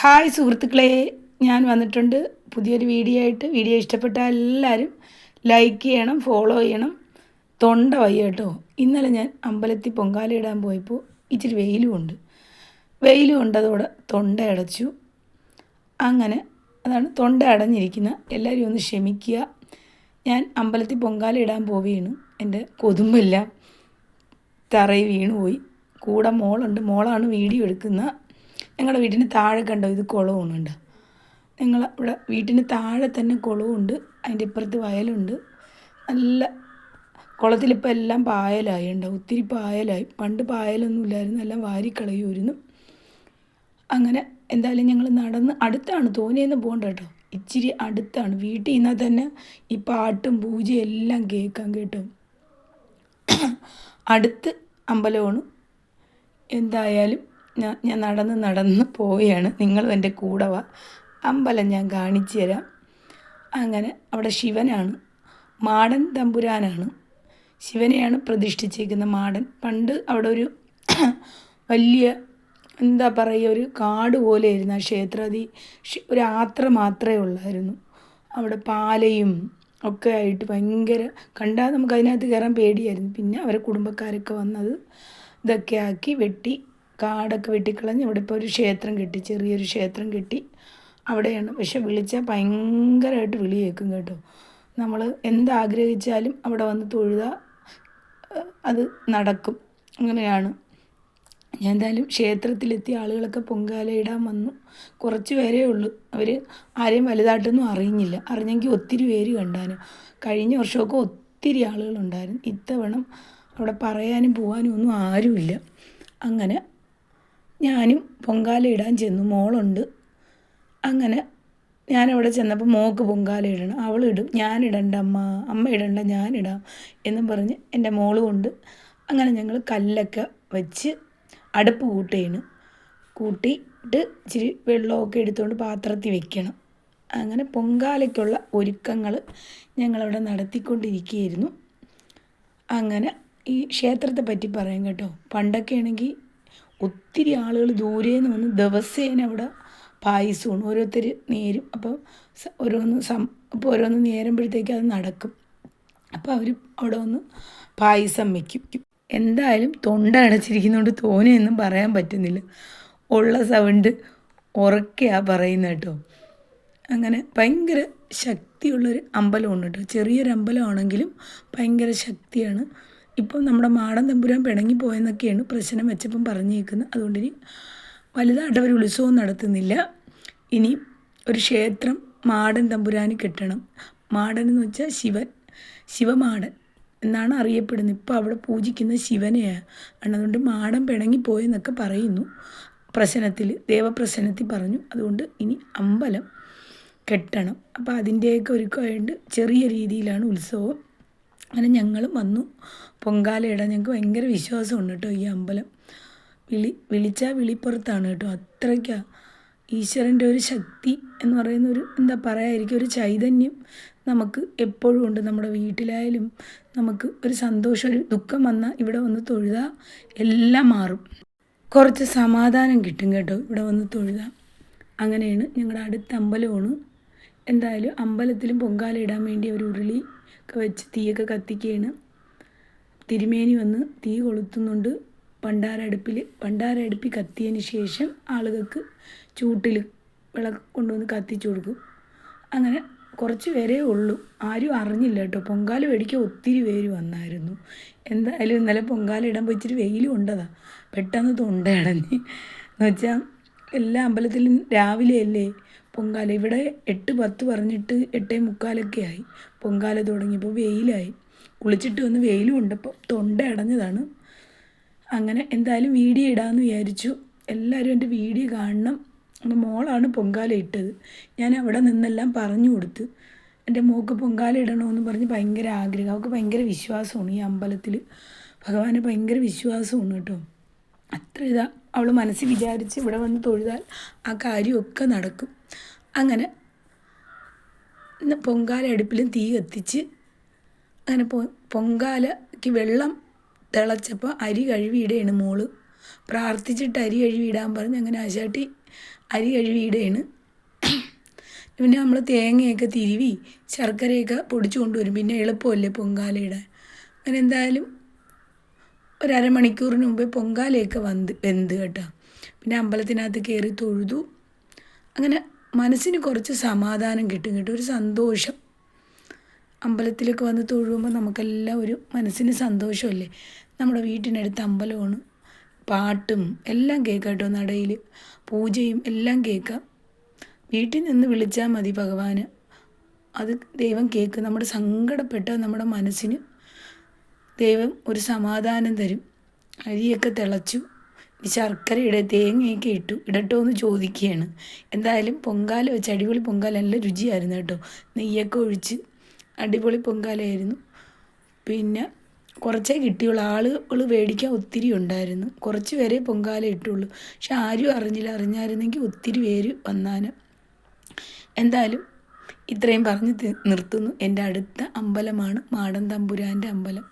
Hi സുഹൃത്തുക്കളെ, ഞാൻ വന്നിട്ടുണ്ട് പുതിയൊരു വീഡിയോ ആയിട്ട്. വീഡിയോ ഇഷ്ടപ്പെട്ട എല്ലാവരും ലൈക്ക് ചെയ്യണം, ഫോളോ ചെയ്യണം. തൊണ്ട വയ്യ കേട്ടോ. ഇന്നലെ ഞാൻ അമ്പലത്തിൽ പൊങ്കാല ഇടാൻ പോയപ്പോൾ ഇച്ചിരി വെയിലും ഉണ്ടതോടെ തൊണ്ട അടച്ചു. അങ്ങനെ അതാണ് തൊണ്ട അടഞ്ഞിരിക്കുന്ന. എല്ലാവരും ഒന്ന് ക്ഷമിക്കുക. ഞാൻ അമ്പലത്തിൽ പൊങ്കാല ഇടാൻ പോവുകയാണ്. എൻ്റെ കൊതുമ്പെല്ലാം തറയിൽ വീണുപോയി. കൂടെ മോളുണ്ട്, മോളാണ് വീഡിയോ എടുക്കുന്നത്. ഞങ്ങളുടെ വീട്ടിന് താഴെ കണ്ടോ, ഇത് കുളവുണ്ട്. ഇവിടെ വീട്ടിന് താഴെ തന്നെ കുളവുണ്ട്, അതിൻ്റെ ഇപ്പുറത്ത് വയലുണ്ട്. നല്ല കുളത്തിലിപ്പോൾ എല്ലാം പായലായി ഉണ്ടാവും, ഒത്തിരി പായലായി. പണ്ട് പായലൊന്നും ഇല്ലായിരുന്നു, എല്ലാം വാരിക്കളയുമായിരുന്നു. അങ്ങനെ എന്തായാലും ഞങ്ങൾ നടന്ന്, അടുത്താണ്, തോന്നിയെന്ന് പോകണ്ട കേട്ടോ, ഇച്ചിരി അടുത്താണ്. വീട്ടിൽ നിന്നാൽ തന്നെ ഈ പാട്ടും പൂജയും എല്ലാം കേൾക്കാം കേട്ടോ. അടുത്ത് അമ്പലമാണ്. എന്തായാലും ഞാൻ നടന്ന് പോവുകയാണ്. നിങ്ങളും എൻ്റെ കൂടെ വാ, അമ്പലം ഞാൻ കാണിച്ചു തരാം. അങ്ങനെ അവിടെ ശിവനാണ്, മാടൻ തമ്പുരാനാണ്, ശിവനെയാണ് പ്രതിഷ്ഠിച്ചിരിക്കുന്ന മാടൻ. പണ്ട് അവിടെ ഒരു വലിയ എന്താ പറയുക, ഒരു കാട് പോലെ ആയിരുന്നു ആ ക്ഷേത്രം. ഒരു ആത്ര മാത്രമേ ഉള്ളായിരുന്നു. അവിടെ പാലയും ഒക്കെ ആയിട്ട് ഭയങ്കര, കണ്ടാൽ നമുക്ക് അതിനകത്ത് കയറാൻ പേടിയായിരുന്നു. പിന്നെ അവരെ കുടുംബക്കാരൊക്കെ വന്നത് ഇതൊക്കെ ആക്കി കാടൊക്കെ വെട്ടിക്കളഞ്ഞ് ഇവിടെ ഇപ്പോൾ ഒരു ക്ഷേത്രം കെട്ടി, ചെറിയൊരു ക്ഷേത്രം കെട്ടി അവിടെയാണ്. പക്ഷെ വിളിച്ചാൽ ഭയങ്കരമായിട്ട് വിളി കേൾക്കും കേട്ടോ. നമ്മൾ എന്താഗ്രഹിച്ചാലും അവിടെ വന്ന് തൊഴുതാൽ അത് നടക്കും. അങ്ങനെയാണ്. ഞാൻ എന്തായാലും ക്ഷേത്രത്തിലെത്തി. ആളുകളൊക്കെ പൊങ്കാല ഇടാൻ വന്നു. കുറച്ച് പേരേ ഉള്ളൂ. അവർ ആരെയും വലുതായിട്ടൊന്നും അറിഞ്ഞില്ല. അറിഞ്ഞെങ്കിൽ ഒത്തിരി പേര് കണ്ടാനും. കഴിഞ്ഞ വർഷമൊക്കെ ഒത്തിരി ആളുകളുണ്ടായിരുന്നു. ഇത്തവണ അവിടെ പറയാനും പോകാനും ഒന്നും ആരുമില്ല. അങ്ങനെ ഞാനും പൊങ്കാല ഇടാൻ ചെന്നു. മോളുണ്ട്. അങ്ങനെ ഞാനവിടെ ചെന്നപ്പോൾ മോൾക്ക് പൊങ്കാല ഇടണം, അവളിടും. ഞാനിടണ്ട അമ്മ ഇടണ്ട, ഞാനിടാം എന്നും പറഞ്ഞ് എൻ്റെ മോളും ഉണ്ട്. അങ്ങനെ ഞങ്ങൾ കല്ലൊക്കെ വെച്ച് അടുപ്പ് കൂട്ടിയിട്ട് ഇച്ചിരി വെള്ളമൊക്കെ എടുത്തുകൊണ്ട് പാത്രത്തിൽ വെക്കണം. അങ്ങനെ പൊങ്കാലയ്ക്കുള്ള ഒരുക്കങ്ങൾ ഞങ്ങളവിടെ നടത്തിക്കൊണ്ടിരിക്കുകയായിരുന്നു. അങ്ങനെ ഈ ക്ഷേത്രത്തെ പറ്റി പറയാം കേട്ടോ. പണ്ടൊക്കെ ആണെങ്കിൽ ഒത്തിരി ആളുകൾ ദൂരെ നിന്ന് വന്ന് ദിവസേന അവിടെ പായസമാണ് ഓരോരുത്തർ നേരും. അപ്പോൾ ഓരോന്ന് നേരുമ്പോഴത്തേക്ക് അത് നടക്കും. അപ്പോൾ അവർ അവിടെ വന്ന് പായസം വയ്ക്കും. എന്തായാലും തൊണ്ട അടച്ചിരിക്കുന്നതുകൊണ്ട് തോനെയൊന്നും പറയാൻ പറ്റുന്നില്ല. ഉള്ള സൗണ്ട് ഉറക്കെയാണ് പറയുന്നത് കേട്ടോ. അങ്ങനെ ഭയങ്കര ശക്തിയുള്ളൊരു അമ്പലമാണ് കേട്ടോ. ചെറിയൊരു അമ്പലമാണെങ്കിലും ഭയങ്കര ശക്തിയാണ്. ഇപ്പം നമ്മുടെ മാടൻ തമ്പുരാൻ പിണങ്ങിപ്പോയെന്നൊക്കെയാണ് പ്രശ്നം വെച്ചപ്പം പറഞ്ഞേക്കുന്നത്. അതുകൊണ്ട് ഇനി വലുതായിട്ട് അവർ ഉത്സവം നടത്തുന്നില്ല. ഇനി ഒരു ക്ഷേത്രം മാടൻ തമ്പുരാന് കെട്ടണം. മാടൻ എന്ന് വെച്ചാൽ ശിവമാടൻ എന്നാണ് അറിയപ്പെടുന്നത്. ഇപ്പോൾ അവിടെ പൂജിക്കുന്ന ശിവനെയാണ്. അതുകൊണ്ട് മാടൻ പിണങ്ങിപ്പോയെന്നൊക്കെ പറയുന്നു. ദേവപ്രശ്നത്തിൽ പറഞ്ഞു. അതുകൊണ്ട് ഇനി അമ്പലം കെട്ടണം. അപ്പോൾ അതിൻ്റെയൊക്കെ ഒരുക്കമായിട്ട് ചെറിയ രീതിയിലാണ് ഉത്സവം. അങ്ങനെ ഞങ്ങളും വന്നു പൊങ്കാലയിടാൻ. ഞങ്ങൾക്ക് ഭയങ്കര വിശ്വാസമുണ്ട് കേട്ടോ. ഈ അമ്പലം വിളിച്ചാൽ വിളിപ്പുറത്താണ് കേട്ടോ. അത്രയ്ക്കാണ് ഈശ്വരൻ്റെ ഒരു ശക്തി എന്ന് പറയുന്ന ഒരു എന്താ പറയാതിരിക്കും, ഒരു ചൈതന്യം നമുക്ക് എപ്പോഴും ഉണ്ട്. നമ്മുടെ വീട്ടിലായാലും നമുക്ക് ഒരു സന്തോഷം, ഒരു ദുഃഖം വന്നാൽ ഇവിടെ വന്ന് തൊഴുതാൽ എല്ലാം മാറും. കുറച്ച് സമാധാനം കിട്ടും കേട്ടോ ഇവിടെ വന്ന് തൊഴുതാൽ. അങ്ങനെയാണ്. ഞങ്ങളുടെ അടുത്ത അമ്പലമാണ്. എന്തായാലും അമ്പലത്തിലും പൊങ്കാല ഇടാൻ വേണ്ടി ഒരു ഉരുളി ഒക്കെ വെച്ച് തീയൊക്കെ കത്തിക്കുകയാണ്. തിരുമേനി വന്ന് തീ കൊളുത്തുന്നുണ്ട് പണ്ടാരടുപ്പിൽ കത്തിയതിന് ശേഷം ആളുകൾക്ക് ചൂട്ടിൽ വിളക്ക് കൊണ്ടുവന്ന് കത്തിച്ചു കൊടുക്കും. അങ്ങനെ കുറച്ച് പേരേ ഉള്ളൂ, ആരും അറിഞ്ഞില്ല കേട്ടോ. പൊങ്കാല മേടിക്കാൻ ഒത്തിരി പേര് വന്നായിരുന്നു. എന്തായാലും ഇന്നലെ പൊങ്കാല ഇടാൻ പോയി ഇച്ചിരി വെയിലും ഉണ്ടതാ, പെട്ടെന്ന് തൊണ്ട അടഞ്ഞ്. എന്ന് വെച്ചാൽ എല്ലാ അമ്പലത്തിലും രാവിലെ അല്ലേ പൊങ്കാല. ഇവിടെ 8:10 പറഞ്ഞിട്ട് 8:45 ആയി പൊങ്കാല തുടങ്ങിയപ്പോൾ. വെയിലായി, കുളിച്ചിട്ട് വന്ന് വെയിലും ഉണ്ടപ്പോൾ തൊണ്ട അടഞ്ഞതാണ്. അങ്ങനെ എന്തായാലും വീഡിയോ ഇടാമെന്ന് വിചാരിച്ചു. എല്ലാവരും എൻ്റെ വീഡിയോ കാണണം. മോളാണ് പൊങ്കാല ഇട്ടത്. ഞാൻ അവിടെ നിന്നെല്ലാം പറഞ്ഞു കൊടുത്ത്. എൻ്റെ മോൾക്ക് പൊങ്കാല ഇടണമെന്ന് പറഞ്ഞ് ഭയങ്കര ആഗ്രഹം. അവൾക്ക് ഭയങ്കര വിശ്വാസമാണ് ഈ അമ്പലത്തിൽ. ഭഗവാന് ഭയങ്കര വിശ്വാസമാണ് കേട്ടോ. അത്ര അവൾ മനസ്സിൽ വിചാരിച്ച് ഇവിടെ വന്ന് തൊഴുതാൽ ആ കാര്യമൊക്കെ നടക്കും. അങ്ങനെ പൊങ്കാല അടുപ്പിലും തീ കത്തിച്ച് അങ്ങനെ പൊങ്കാലയ്ക്ക് വെള്ളം തിളച്ചപ്പോൾ അരി കഴുകിയിടുകയാണ് മോള്. പ്രാർത്ഥിച്ചിട്ട് അരി കഴുകിയിടാൻ പറഞ്ഞ് അങ്ങനെ ആശാട്ടി അരി കഴുകിയിടുകയാണ്. പിന്നെ നമ്മൾ തേങ്ങയൊക്കെ തിരുവി ശർക്കരയൊക്കെ പൊടിച്ചു കൊണ്ടുവരും. പിന്നെ എളുപ്പമല്ലേ പൊങ്കാലയിടാൻ. അങ്ങനെ എന്തായാലും ഒരു അരമണിക്കൂറിന് മുമ്പേ പൊങ്കാലയൊക്കെ വെന്ത് കേട്ടോ. പിന്നെ അമ്പലത്തിനകത്ത് കയറി തൊഴുതു. അങ്ങനെ മനസ്സിന് കുറച്ച് സമാധാനം കിട്ടും കേട്ടോ, ഒരു സന്തോഷം. അമ്പലത്തിലൊക്കെ വന്ന് തൊഴുമ്പോൾ നമുക്കെല്ലാം ഒരു മനസ്സിന് സന്തോഷമല്ലേ. നമ്മുടെ വീട്ടിനടുത്ത് അമ്പലമാണ്. പാട്ടും എല്ലാം കേൾക്കാം കേട്ടോ, നടയിൽ പൂജയും എല്ലാം കേൾക്കാം. വീട്ടിൽ നിന്ന് വിളിച്ചാൽ മതി ഭഗവാന്, അത് ദൈവം കേൾക്കും. നമ്മുടെ സങ്കടപ്പെട്ടാൽ നമ്മുടെ മനസ്സിന് ദൈവം ഒരു സമാധാനം തരും. അരിയൊക്കെ തിളച്ചു, ശർക്കര തേങ്ങയൊക്കെ ഇടട്ടോ എന്ന് ചോദിക്കുകയാണ്. എന്തായാലും പൊങ്കാല വെച്ച് അടിപൊളി പൊങ്കാല, നല്ല രുചിയായിരുന്നു കേട്ടോ. നെയ്യൊക്കെ ഒഴിച്ച് അടിപൊളി പൊങ്കാലയായിരുന്നു. പിന്നെ കുറച്ചേ കിട്ടിയുള്ളൂ, ആളുകൾ മേടിക്കാൻ ഒത്തിരി ഉണ്ടായിരുന്നു. കുറച്ച് പേരെ പൊങ്കാല ഇട്ടുള്ളൂ. പക്ഷെ ആരും അറിഞ്ഞില്ല. അറിഞ്ഞായിരുന്നെങ്കിൽ ഒത്തിരി പേര് വന്നാണ്. എന്തായാലും ഇത്രയും പറഞ്ഞ് നിർത്തുന്നു. എൻ്റെ അടുത്ത അമ്പലമാണ് മാടൻ തമ്പുരാൻ്റെ അമ്പലം.